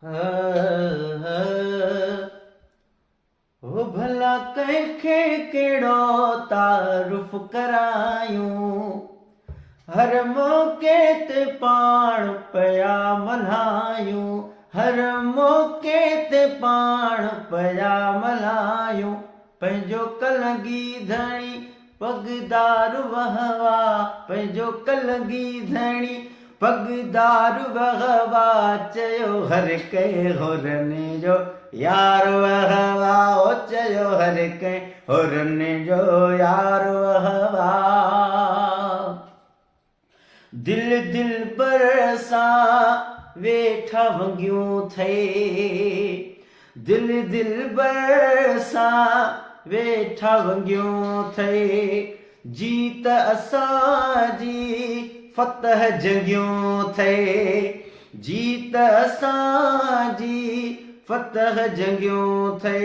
ओ भला कंहिंखे कहिड़ो तारुफ़ करायूं, हर मौक़े ते पाण पिया मल्हायूं, हर मौक़े ते पाण पिया मल्हायूं। पंहिंजो कलंगी धणी पगदार वहवा, पंहिंजो कलंगी धणी पगदार वहवा, चयो हर कंहिं होरनि जो यार वहवा, ओ चयो हर कंहिं होरनि जो यार वहवा। दिल दिल बरसां वेठा वंगियूं थे, दिल दिल बरसां वेठा वंगियूं थे, जीत असांजी फतह जंगियूं थे, जीत असांजी फतह जंगियूं थे।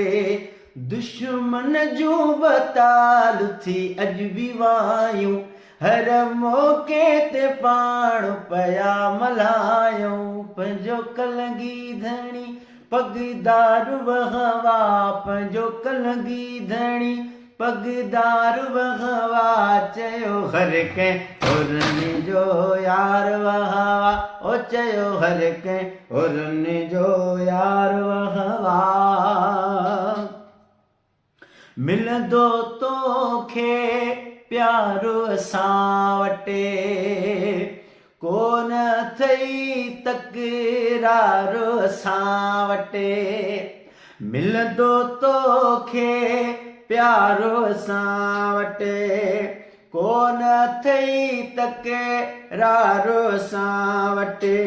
दुश्मन जूं बताल थी अॼु बि वायूं, हर मौक़े ते पाण पिया मल्हायूं। पंहिंजो कलंगी धणी पगदार वहवा, पंहिंजो कलंगी धणी पगदार वहवा, चयो हर कंहिं होरनि जो यार वहवा, ओ चयो हर कंहिं होरनि जो यार वहवा। मिलंदो तोखे प्यारो असां वटि, कोन अथई तकरार असां वटि, मिलंदो तोखे प्यारो असां वटि, कोन अथई तकरार असां वटि।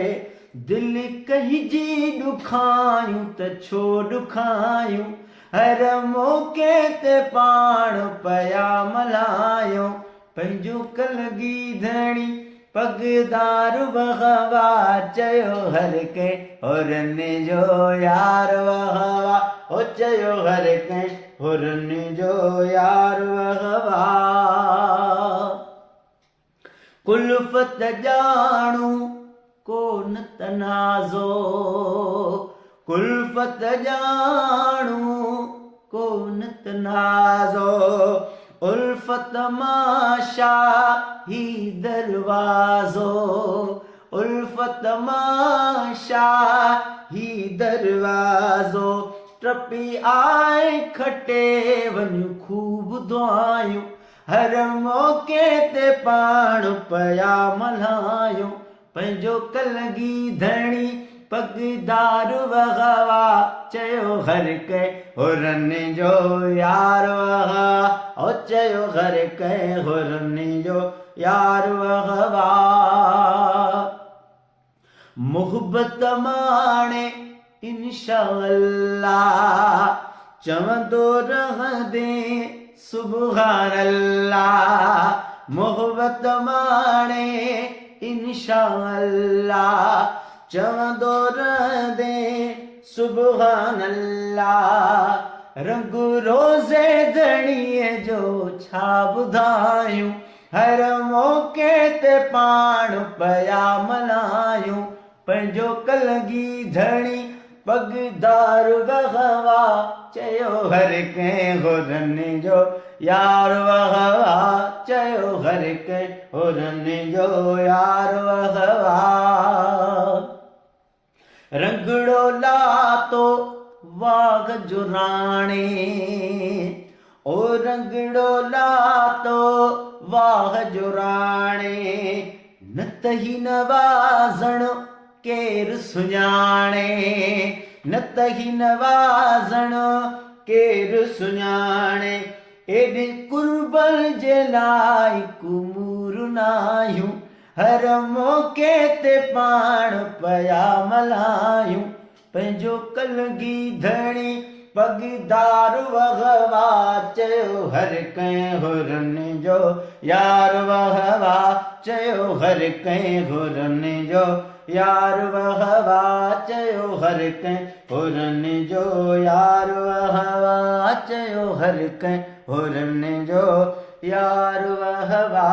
दिलि कहिजी ॾुखायूं त छो ॾुखायूं, हर मौक़े ते पाण पिया मल्हायूं। पंहिंजो कलंगी धणी पगदार वहवा, चयो हर कंहिं होरनि जो यार वहवा, ओ चयो हर कंहिं होरनि जो यार वहवा। कुल्फ़त ॼाणूं कोन तनाज़ो, कुल्फ़त ॼाणूं कोन तनाज़ो, उल्फ़त मां शाही दरवाज़ो, उल्फ़त मां शाही दरवाज़ो। टपी आए खटे वञ खूब दुआयूं, हर मौक़े ते पाण पिया मल्हायूं। पंहिंजो कलंगी धणी पगदार वहवा, चयो हर कंहिं होरनि जो यार वहवा, ओ चयो हर कंहिं होरनि जो यार वहवा। मुहबत माणे इंशाअल्लाह, चवंदो रहंदे सुभान अल्लाह। मुहबत माणे इंशाअल्लाह, चवंदो रहंदे सुभान अल्लाह। रंग रोज़े धणीअ जो छा ॿुधायूं, हर मौक़े ते पाण पिया मल्हायूं। पंहिंजो कलंगी धणी पगदार वहवा, चयो हर कंहिं होरनि जो यार वहवा, चयो हर कंहिं होरनि जो यार वहवा। रंगड़ो लातो वाघ जो राणे, ओ रंगड़ो लातो वाघ जो राणे, न त ही नवाज़ण केरु सुञाणे, न त ही नवाज़ण केरु सुञाणे। एॾे कुर्बल जे लाइ कुमूर नाहियूं, हर मौक़े ते पाण पिया मल्हायूं। पंहिंजो कलंगी धणी पगदार वहवा, चयो हर कंहिं होरनि जो यार वहवा, चयो हर कंहिं होरनि जो यार वहवा, चयो हर कंहिं होरनि जो यार वहवा, चयो हर कंहिं होरनि जो यार वहवा।